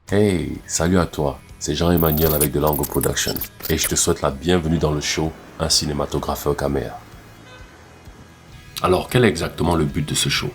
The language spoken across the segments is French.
Hey, salut à toi, c'est Jean-Emmanuel avec de Lango Production et je te souhaite la bienvenue dans le show Un cinématographeur caméra. Alors, quel est exactement le but de ce show?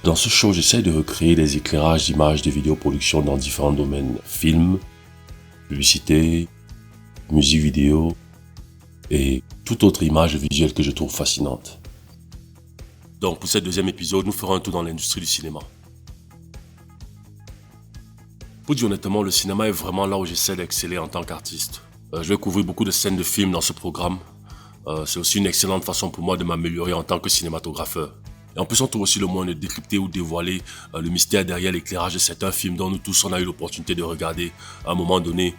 Dans ce show, j'essaie de recréer des éclairages d'images de vidéoproduction dans différents domaines: film, publicité, musique vidéo et toute autre image visuelle que je trouve fascinante. Donc, pour ce deuxième épisode, nous ferons un tour dans l'industrie du cinéma. Pour dire honnêtement, le cinéma est vraiment là où j'essaie d'exceller en tant qu'artiste. Je vais couvrir beaucoup de scènes de films dans ce programme. C'est aussi une excellente façon pour moi de m'améliorer en tant que cinématographeur. Et en plus, on trouve aussi le moyen de décrypter ou dévoiler le mystère derrière l'éclairage de certains films dont nous tous on a eu l'opportunité de regarder à un moment donné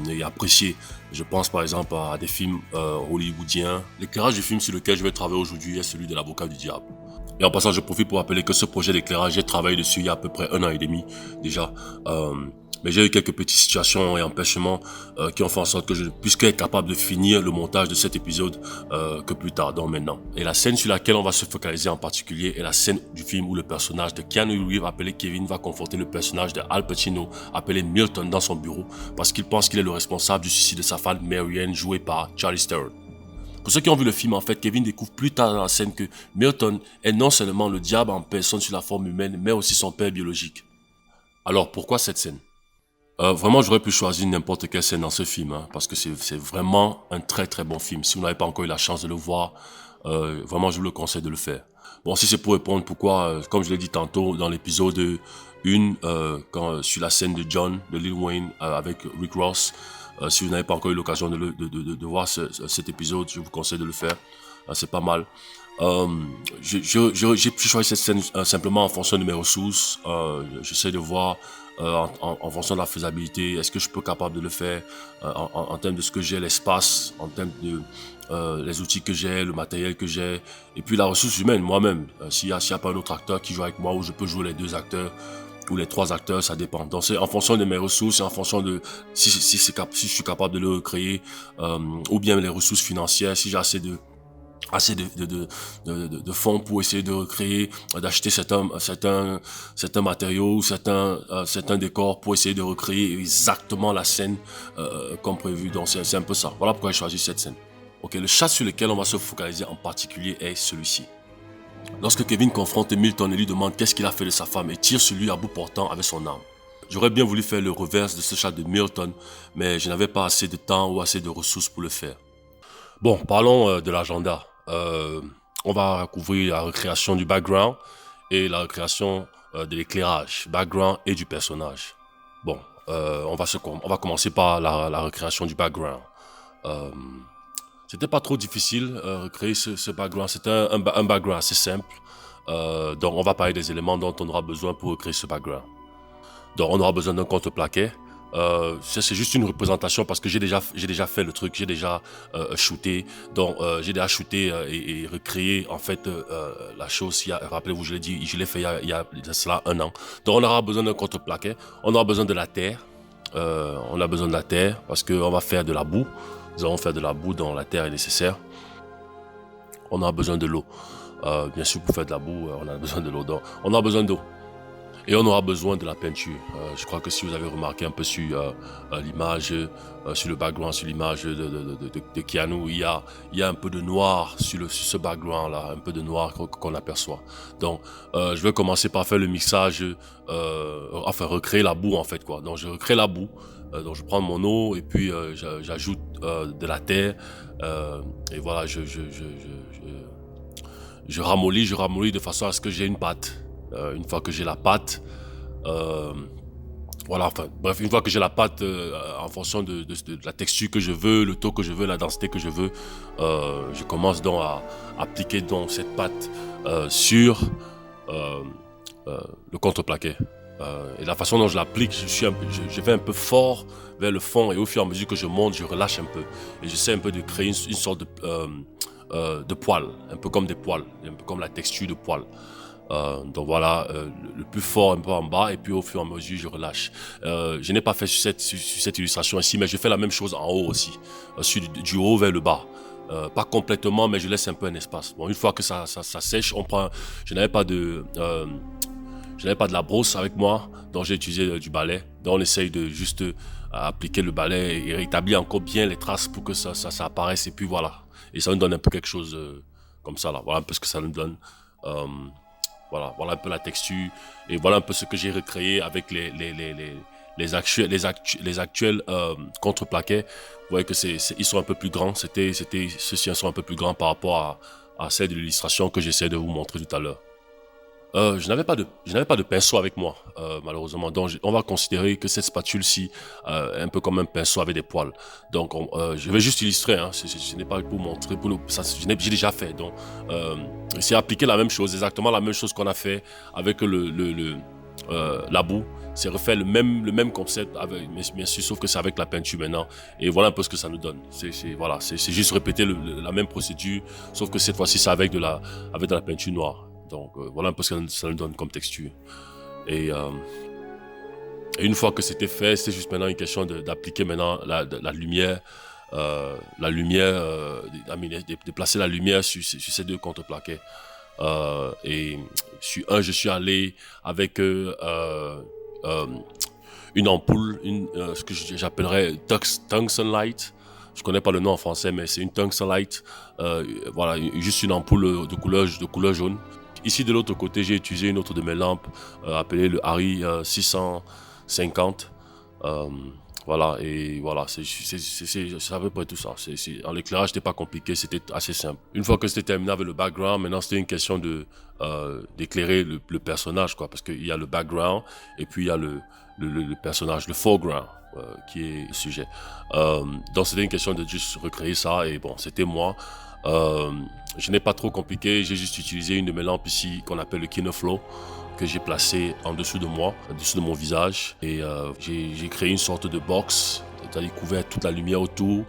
et apprécier. Je pense par exemple à des films hollywoodiens. L'éclairage du film sur lequel je vais travailler aujourd'hui est celui de l'Avocat du diable. Et en passant, je profite pour rappeler que ce projet d'éclairage, j'ai travaillé dessus il y a à peu près 1 an et demi déjà. Mais j'ai eu quelques petites situations et empêchements qui ont fait en sorte que je ne puisse qu'être capable de finir le montage de cet épisode que plus tard, donc maintenant. Et la scène sur laquelle on va se focaliser en particulier est la scène du film où le personnage de Keanu Reeves, appelé Kevin, va confronter le personnage de Al Pacino, appelé Milton, dans son bureau parce qu'il pense qu'il est le responsable du suicide de sa femme Marianne, jouée par Charlize Theron. Pour ceux qui ont vu le film, en fait, Kevin découvre plus tard dans la scène que Milton est non seulement le diable en personne sur la forme humaine, mais aussi son père biologique. Alors, pourquoi cette scène? Vraiment, j'aurais pu choisir n'importe quelle scène dans ce film, hein, parce que c'est vraiment un très très bon film. Si vous n'avez pas encore eu la chance de le voir, vraiment, je vous le conseille de le faire. Bon, si c'est pour répondre pourquoi, comme je l'ai dit tantôt dans l'épisode 1, sur la scène de John, de Lil Wayne, avec Rick Ross, si vous n'avez pas encore eu l'occasion de voir cet épisode, je vous conseille de le faire. C'est pas mal. J'ai choisi cette scène simplement en fonction de mes ressources. J'essaie de voir en fonction de la faisabilité, est-ce que je peux capable de le faire en termes de ce que j'ai, l'espace, en termes de les outils que j'ai, le matériel que j'ai, et puis la ressource humaine, moi-même. S'il y a pas un autre acteur qui joue avec moi, ou je peux jouer les deux acteurs, ou les trois acteurs, ça dépend. Donc c'est en fonction de mes ressources, et en fonction de si je suis capable de le recréer, ou bien les ressources financières, si j'ai assez de fonds pour essayer de recréer, d'acheter certains matériaux, certains décors pour essayer de recréer exactement la scène comme prévu. Donc c'est un peu ça. Voilà pourquoi j'ai choisi cette scène. Ok, le chat sur lequel on va se focaliser en particulier est celui-ci. Lorsque Kevin confronte Milton et lui demande qu'est-ce qu'il a fait de sa femme et tire sur lui à bout portant avec son arme. J'aurais bien voulu faire le reverse de ce chat de Milton, mais je n'avais pas assez de temps ou assez de ressources pour le faire. Bon, parlons de l'agenda. On va couvrir la recréation du background et la recréation de l'éclairage, background et du personnage. Bon, on va commencer par la recréation du background. Euh, C'était pas trop difficile recréer ce background. C'était un background assez simple. Donc, on va parler des éléments dont on aura besoin pour recréer ce background. Donc, on aura besoin d'un contreplaquet. C'est juste une représentation parce que j'ai déjà fait le truc, j'ai déjà shooté. Donc, j'ai déjà shooté et recréé en fait la chose. Rappelez-vous, je l'ai dit, je l'ai fait il y a de cela 1 an. Donc, on aura besoin d'un contreplaquet. On aura besoin de la terre. On a besoin de la terre parce qu'on va faire de la boue. Nous allons faire de la boue, dont la terre est nécessaire. On aura besoin de l'eau. Bien sûr, pour faire de la boue, on a besoin de l'eau. Donc, on aura besoin d'eau. Et on aura besoin de la peinture. Je crois que si vous avez remarqué un peu sur l'image, sur le background, sur l'image de Keanu, il y a un peu de noir sur ce background-là, un peu de noir qu'on aperçoit. Donc, je vais commencer par faire le mixage, enfin recréer la boue en fait, quoi. Donc, je recrée la boue. Donc, je prends mon eau et puis j'ajoute de la terre. Et voilà, je ramollis de façon à ce que j'ai une pâte. Une fois que j'ai la pâte, voilà, enfin, bref, une fois que j'ai la pâte en fonction de la texture que je veux, le taux que je veux, la densité que je veux, je commence donc à appliquer donc cette pâte sur euh, le contreplaqué. Et la façon dont je l'applique, je vais un peu fort vers le fond et au fur et à mesure que je monte, je relâche un peu. Et j'essaie un peu de créer une sorte de poils, un peu comme des poils, un peu comme la texture de poils. Donc voilà, le plus fort un peu en bas et puis au fur et à mesure je relâche. Je n'ai pas fait sur cette illustration ici, mais je fais la même chose en haut aussi, du haut vers le bas. Pas complètement, mais je laisse un peu un espace. Bon, une fois que ça sèche, je n'avais pas je n'avais pas de la brosse avec moi, donc j'ai utilisé du balai. Donc on essaye de juste appliquer le balai et rétablir encore bien les traces pour que ça apparaisse et puis voilà. Et ça nous donne un peu quelque chose comme ça là. Voilà un peu ce que ça nous donne. Euh, voilà un peu la texture et voilà un peu ce que j'ai recréé avec les actuels contreplaqués. Vous voyez que ils sont un peu plus grands. Ceux-ci sont un peu plus grands par rapport à celle de l'illustration que j'essaie de vous montrer tout à l'heure. Je n'avais pas de pinceau avec moi, malheureusement. Donc, on va considérer que cette spatule-ci est un peu comme un pinceau avec des poils. Donc, je vais juste illustrer. Hein, ce n'est pas pour montrer, j'ai déjà fait. Donc, c'est appliquer la même chose, exactement la même chose qu'on a fait avec la boue. C'est refaire le même concept, bien sûr, sauf que c'est avec la peinture maintenant. Et voilà un peu ce que ça nous donne. C'est juste répéter la même procédure, sauf que cette fois-ci, c'est avec de la peinture noire. Donc voilà un peu ce que ça nous donne comme texture. Et une fois que c'était fait, c'était juste maintenant une question d'appliquer maintenant la lumière, de placer la lumière sur ces deux contreplaqués. Et sur un, je suis allé avec une ampoule, ce que j'appellerais tungsten light. Je connais pas le nom en français, mais c'est une tungsten light. Voilà, juste une ampoule de couleur jaune. Ici, de l'autre côté, j'ai utilisé une autre de mes lampes appelée le Harry 650. Voilà, et voilà, c'est à peu près tout ça. En l'éclairage, c'était pas compliqué, c'était assez simple. Une fois que c'était terminé avec le background, maintenant c'était une question d'éclairer le personnage, quoi, parce qu'il y a le background et puis il y a le personnage, le foreground. Qui est le sujet. Donc c'était une question de juste recréer ça et bon, c'était moi. Je n'ai pas trop compliqué, j'ai juste utilisé une de mes lampes ici qu'on appelle le Kinoflow que j'ai placé en dessous de moi, en dessous de mon visage et j'ai créé une sorte de box, c'est-à-dire couvert toute la lumière autour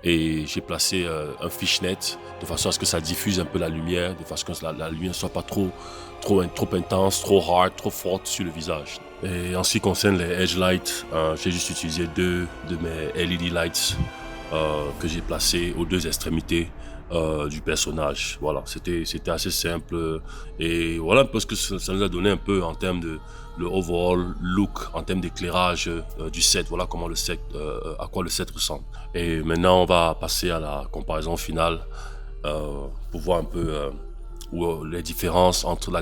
et j'ai placé un fishnet de façon à ce que ça diffuse un peu la lumière, de façon à ce que la lumière ne soit pas trop intense, trop hard, trop forte sur le visage. Et en ce qui concerne les edge lights, j'ai juste utilisé deux de mes LED lights que j'ai placés aux deux extrémités du personnage. Voilà, c'était assez simple et voilà un peu ce que ça nous a donné un peu en termes de le overall look, en termes d'éclairage du set. Voilà comment le set, à quoi le set ressemble. Et maintenant, on va passer à la comparaison finale pour voir un peu les différences entre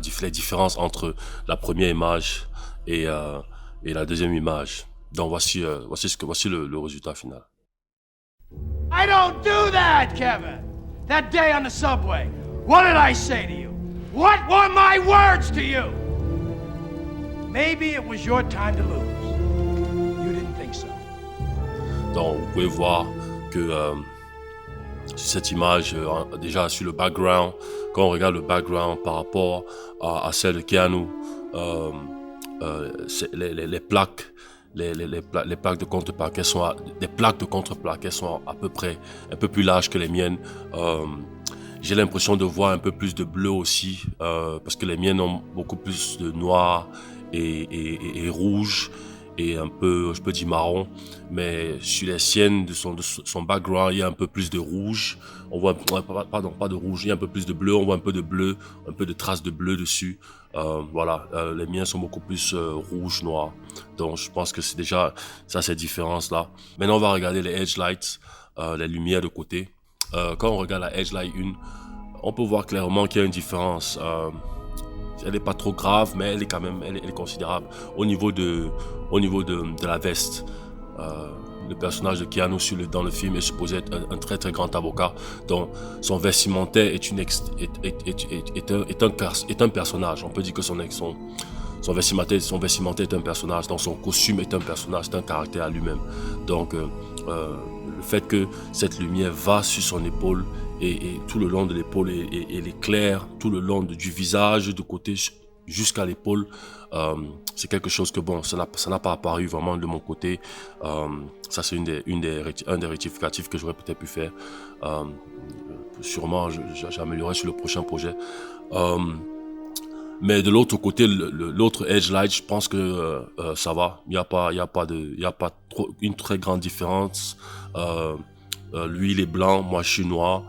la première image et la deuxième image. Donc voici le résultat final. I don't do that, Kevin. That day on the subway, what did I say to you? What were my words to you? Maybe it was your time to lose. You didn't think so. Donc vous pouvez voir que sur cette image, déjà sur le background, quand on regarde le background par rapport à celle de Keanu, les plaques, les plaques de contreplaqué sont à peu près un peu plus larges que les miennes. J'ai l'impression de voir un peu plus de bleu aussi, parce que les miennes ont beaucoup plus de noir et rouge et un peu, je peux dire marron, mais sur les siennes de son background, il y a un peu plus de rouge. On voit, pardon, pas de rouge, il y a un peu plus de bleu, on voit un peu de bleu, un peu de traces de bleu dessus. Voilà, les miens sont beaucoup plus rouge, noir. Donc je pense que c'est déjà ça, cette différence-là. Maintenant, on va regarder les edge lights, les lumières de côté. Quand on regarde la edge light 1, on peut voir clairement qu'il y a une différence. Elle n'est pas trop grave, mais elle est quand même, elle est considérable. Au niveau de la veste, le personnage de Keanu dans le film est supposé être un très très grand avocat. Donc son vestimentaire est un personnage. On peut dire que son vestimentaire est un personnage. Donc son costume est un personnage, c'est un caractère à lui-même. Donc le fait que cette lumière va sur son épaule et tout le long de l'épaule et l'éclair tout le long du visage, de côté jusqu'à l'épaule, c'est quelque chose que bon, ça n'a pas apparu vraiment de mon côté. Ça c'est un des rectificatifs que j'aurais peut-être pu faire. Sûrement j'améliorerai sur le prochain projet. Mais de l'autre côté, l'autre edge light, je pense que ça va. Il y a pas trop une très grande différence. Lui il est blanc, moi je suis noir.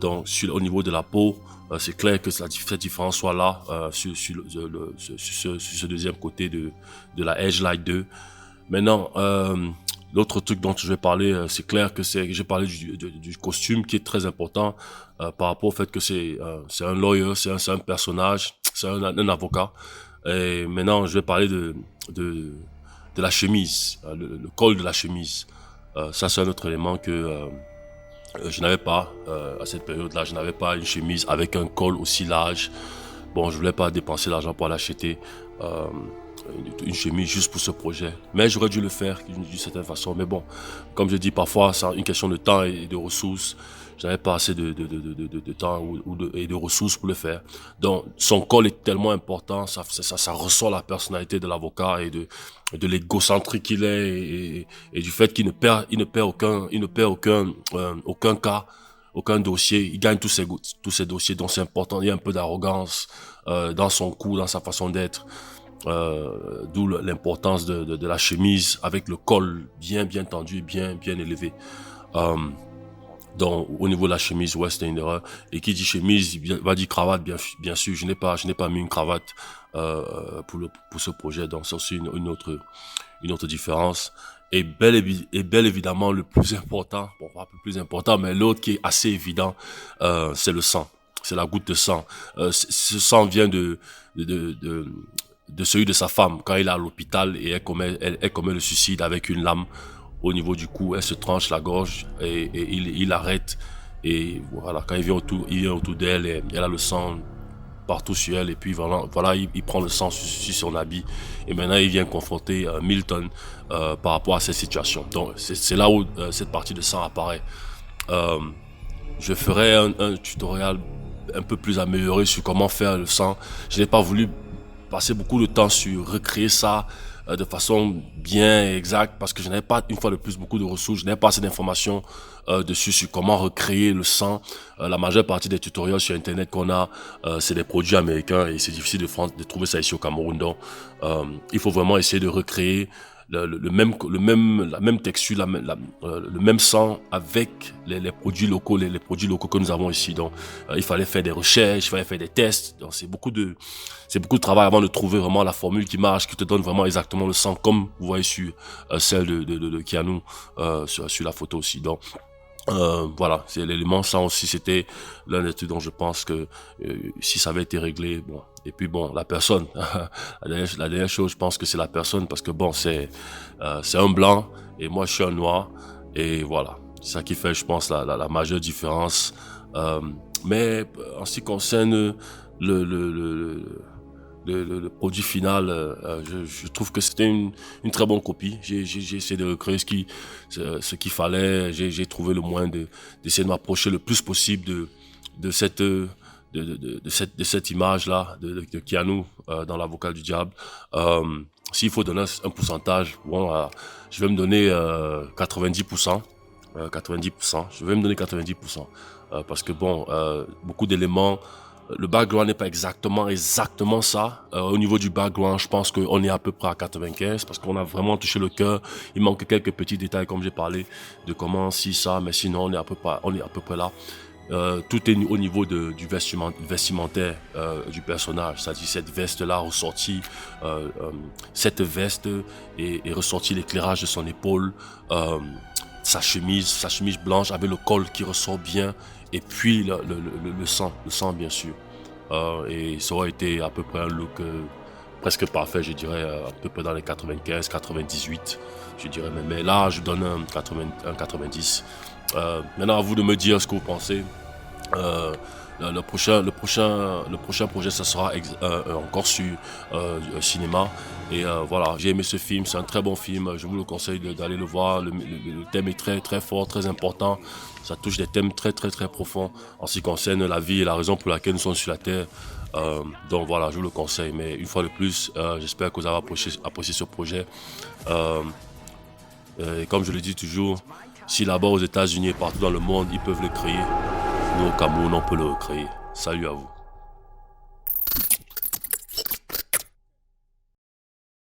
Donc au niveau de la peau, C'est clair que cette différence soit là sur ce deuxième côté de la Edge Light 2. Maintenant, l'autre truc dont je vais parler, c'est clair que j'ai parlé du costume qui est très important par rapport au fait que c'est un lawyer, c'est un personnage, c'est un avocat. Et maintenant, je vais parler de la chemise, le col de la chemise. Ça, c'est un autre élément que je n'avais pas à cette période-là. Je n'avais pas une chemise avec un col aussi large. Bon, je voulais pas dépenser l'argent pour l'acheter. Une chemise juste pour ce projet. Mais j'aurais dû le faire d'une certaine façon. Mais bon, comme je dis, parfois, c'est une question de temps et de ressources. Je n'avais pas assez de temps et de ressources pour le faire. Donc, son col est tellement important. Ça ressort la personnalité de l'avocat et de l'égocentrique qu'il est et du fait qu'il ne perd aucun cas, aucun dossier. Il gagne tous ses dossiers. Donc, c'est important. Il y a un peu d'arrogance dans son cou, dans sa façon d'être. D'où l'importance de la chemise avec le col bien tendu, bien élevé. Donc au niveau de la chemise, ouais, c'était une erreur. Et qui dit chemise va dire cravate, bien sûr. Je n'ai pas mis une cravate pour ce projet. Donc c'est aussi une autre différence. Et bel évidemment le plus important, bon pas le plus important, mais l'autre qui est assez évident, c'est le sang. C'est la goutte de sang. Ce sang vient de celui de sa femme quand il est à l'hôpital et elle commet le suicide avec une lame au niveau du cou. Elle se tranche la gorge et il arrête. Et voilà, quand il vient autour d'elle, et elle a le sang partout sur elle. Et puis voilà, il prend le sang sur son habit. Et maintenant, il vient confronter Milton par rapport à cette situation. Donc, c'est là où cette partie de sang apparaît. Je ferai un tutoriel un peu plus amélioré sur comment faire le sang. Je n'ai pas voulu passer beaucoup de temps sur recréer ça de façon bien exacte parce que je n'avais pas, une fois de plus, beaucoup de ressources. Je n'avais pas assez d'informations dessus sur comment recréer le sang. La majeure partie des tutoriels sur internet qu'on a, c'est des produits américains et c'est difficile de trouver ça ici au Cameroun. Donc, il faut vraiment essayer de recréer la même texture, le même sang avec les produits locaux, les produits locaux que nous avons ici. Donc, il fallait faire des recherches, il fallait faire des tests. Donc, c'est beaucoup de travail avant de trouver vraiment la formule qui marche, qui te donne vraiment exactement le sang, comme vous voyez sur celle de Kianou, sur la photo aussi. Donc, voilà, c'est l'élément sang aussi, c'était l'un des trucs dont je pense que si ça avait été réglé, bon. Et puis bon, la personne, la dernière chose, je pense que c'est la personne parce que bon, c'est un blanc et moi je suis un noir et voilà, c'est ça qui fait, je pense, la majeure différence. Mais en ce qui concerne le produit final, je trouve que c'était une très bonne copie. J'ai essayé de recréer ce qu'il fallait. J'ai trouvé le moyen d'essayer de m'approcher le plus possible de cette image-là de Kianou dans la vocale du diable. S'il faut donner un pourcentage, bon, je vais me donner 90%. 90%. Je vais me donner 90%. Parce que bon, beaucoup d'éléments. Le background n'est pas exactement ça. Au niveau du background, je pense qu'on est à peu près à 95 parce qu'on a vraiment touché le cœur. Il manque quelques petits détails comme j'ai parlé de comment si ça, mais sinon on est à peu près là. Tout est au niveau du vestimentaire du personnage, c'est-à-dire cette veste-là ressortie, cette veste est ressortie l'éclairage de son épaule, sa chemise blanche avec le col qui ressort bien. Et puis le sang bien sûr. Et ça aurait été à peu près un look presque parfait, je dirais, à peu près dans les 95, 98, je dirais. Mais là, je donne un 90. Maintenant, à vous de me dire ce que vous pensez. Le prochain projet, ça sera encore sur cinéma. Et voilà, j'ai aimé ce film, c'est un très bon film. Je vous le conseille d'aller le voir. Le thème est très très fort, très important. Ça touche des thèmes très très très profonds en ce qui concerne la vie et la raison pour laquelle nous sommes sur la terre. Donc voilà, je vous le conseille. Mais une fois de plus, j'espère que vous avez apprécié ce projet. Et comme je le dis toujours, si là-bas aux États-Unis et partout dans le monde, ils peuvent le créer, nous au Cameroun, on peut le recréer. Salut à vous.